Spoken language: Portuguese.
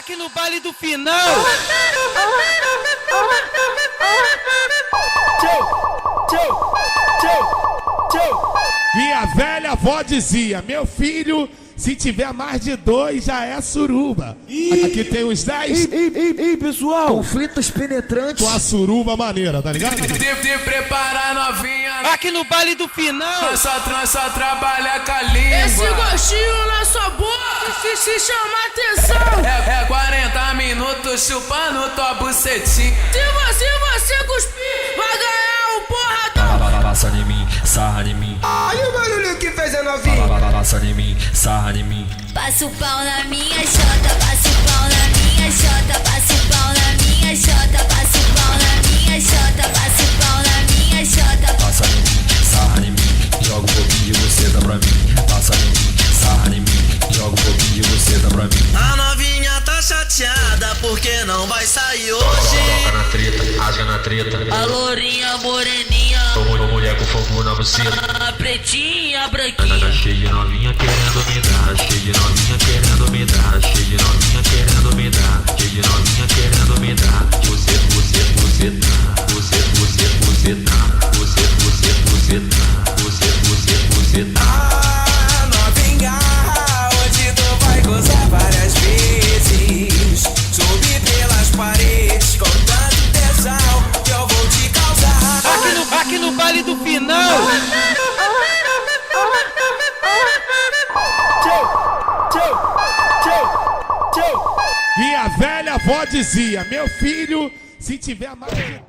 Aqui no baile do final. Minha velha avó dizia: meu filho, se tiver mais de 2 já é suruba. Aqui tem uns 10. Ei, pessoal! Conflitos penetrantes. Tua suruba maneira, tá ligado? De preparar novinha. Aqui no baile do final. Só trabalha com a língua. Esse gostinho na sua boca se chama atenção. É 40 minutos chupando tua bucetinha. Se você cuspir, vai ganhar um porradão. Passa em mim, sarra em mim. Olha o barulho que fez a novinha! Passa em mim, sarra em mim. Passa o pau na minha xota, passa o pau na minha xota, passa o pau na minha xota, passa o pau na minha xota, passa o pau na minha xota. Passa em mim, sarra em mim. Joga um pouquinho e você dá pra mim. Passa em mim, sarra em mim. Joga um pouquinho e você dá pra mim. A novinha tá chateada porque não vai sair hoje. Coloca na treta, rasga na treta. A lourinha moreninha, Tô mulher com fogo na buceta. a pretinha, a branquinha. Tá cheio de novinha querendo me dar. Cheio de novinha querendo me dar. Cheio de novinha querendo me dar. Cheio de novinha querendo me dar. Você tá. Você tá. Você tá. Ah, novinha, hoje tu vai gozar várias vezes. Subir pelas paredes com tanto tesão que eu vou te causar. Aqui no baile do final. Minha velha avó dizia: meu filho, se tiver mais de